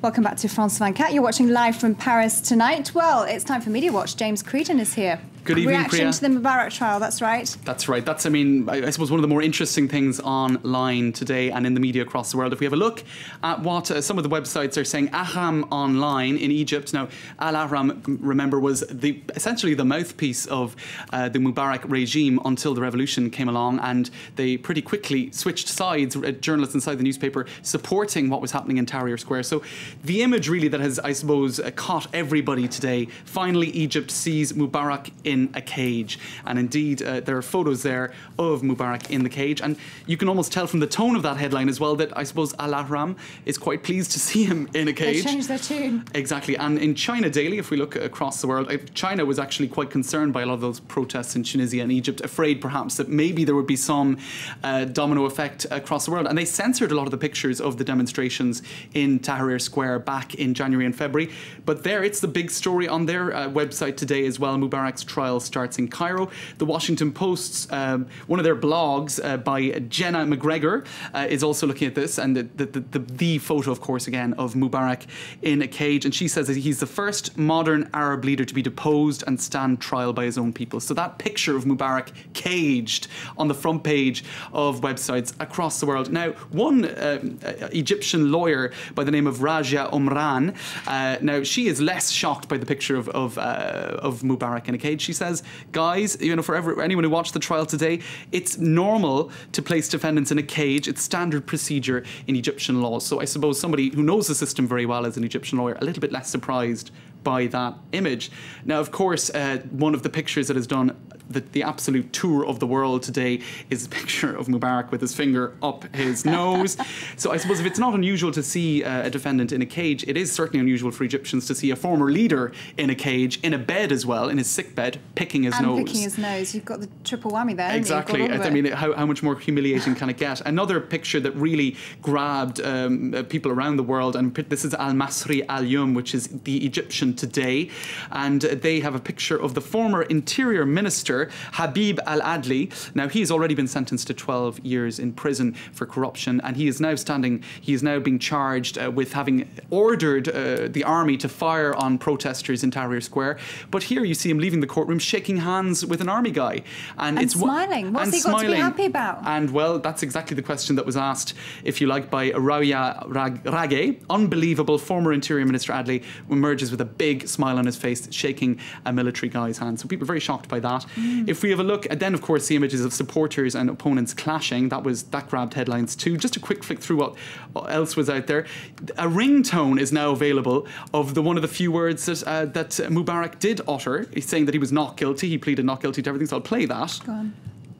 Welcome back to France 24. You're watching live from Paris tonight. Well, it's time for Media Watch. James Creedon is here. Good evening, Reaction Priya. to the Mubarak trial, that's right. That's right. That's, I suppose one of the more interesting things online today and in the media across the world. If we have a look at what some of the websites are saying, Ahram Online in Egypt. Now, Al Ahram, remember, was essentially the mouthpiece of the Mubarak regime until the revolution came along, and they pretty quickly switched sides, journalists inside the newspaper supporting what was happening in Tahrir Square. So the image really that has, I suppose, caught everybody today, finally Egypt sees Mubarak in a cage. And indeed, there are photos there of Mubarak in the cage. And you can almost tell from the tone of that headline as well that I suppose Al Ahram is quite pleased to see him in a cage. They changed their tune. Exactly. And in China Daily, if we look across the world, China was actually quite concerned by a lot of those protests in Tunisia and Egypt, afraid perhaps that maybe there would be some domino effect across the world. And they censored a lot of the pictures of the demonstrations in Tahrir Square back in January and February. But there, it's the big story on their website today as well. Mubarak's trial starts in Cairo. The Washington Post's, one of their blogs by Jenna McGregor is also looking at this, and the photo, of course, again, of Mubarak in a cage. And she says that he's the first modern Arab leader to be deposed and stand trial by his own people. So that picture of Mubarak caged on the front page of websites across the world. Now, one Egyptian lawyer by the name of Raja Omran, now she is less shocked by the picture of Mubarak in a cage. She says, guys, you know, for anyone who watched the trial today, it's normal to place defendants in a cage. It's standard procedure in Egyptian law. So I suppose somebody who knows the system very well as an Egyptian lawyer, a little bit less surprised by that image. Now, of course, one of the pictures that has done the absolute tour of the world today is a picture of Mubarak with his finger up his nose. So I suppose if it's not unusual to see a defendant in a cage, it is certainly unusual for Egyptians to see a former leader in a cage, in a bed as well, in his sick bed, picking his nose. And picking his nose. You've got the triple whammy there. Exactly. I mean, how much more humiliating can it get? Another picture that really grabbed people around the world, and this is Al Masri Al Yom, which is the Egyptian today, and they have a picture of the former Interior Minister Habib Al-Adli. Now, he has already been sentenced to 12 years in prison for corruption, and he is now being charged with having ordered the army to fire on protesters in Tahrir Square. But here you see him leaving the courtroom shaking hands with an army guy. And smiling. What's he got to be happy about? And, well, that's exactly the question that was asked, if you like, by Rawia Rage. Unbelievable. Former Interior Minister Adli emerges with a big smile on his face, shaking a military guy's hand. So people are very shocked by that. If we have a look, and then of course the images of supporters and opponents clashing, that grabbed headlines too. Just a quick flick through what else was out there. A ringtone is now available of one of the few words that Mubarak did utter. He's saying that he was not guilty. He pleaded not guilty to everything. So I'll play that. Go on.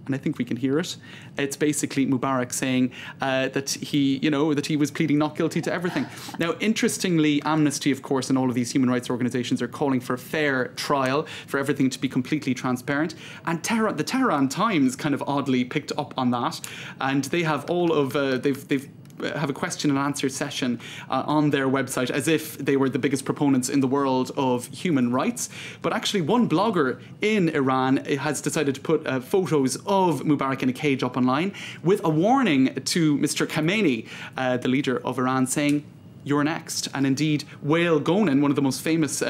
And I think we can hear it. It's basically Mubarak saying that he was pleading not guilty to everything. Now, interestingly, Amnesty, of course, and all of these human rights organisations are calling for a fair trial, for everything to be completely transparent. And the Tehran Times kind of oddly picked up on that, and they have all of they've have a question and answer session on their website as if they were the biggest proponents in the world of human rights. But actually, one blogger in Iran has decided to put photos of Mubarak in a cage up online with a warning to Mr. Khamenei, the leader of Iran, saying, "You're next." And indeed, Wael Ghonin, one of the most famous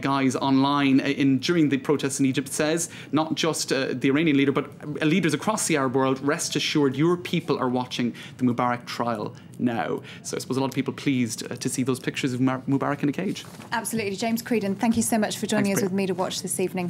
guys online during the protests in Egypt, says, not just the Iranian leader, but leaders across the Arab world, rest assured your people are watching the Mubarak trial now. So I suppose a lot of people pleased to see those pictures of Mubarak in a cage. Absolutely. James Creedon, thank you so much for joining us with Media Watch this evening.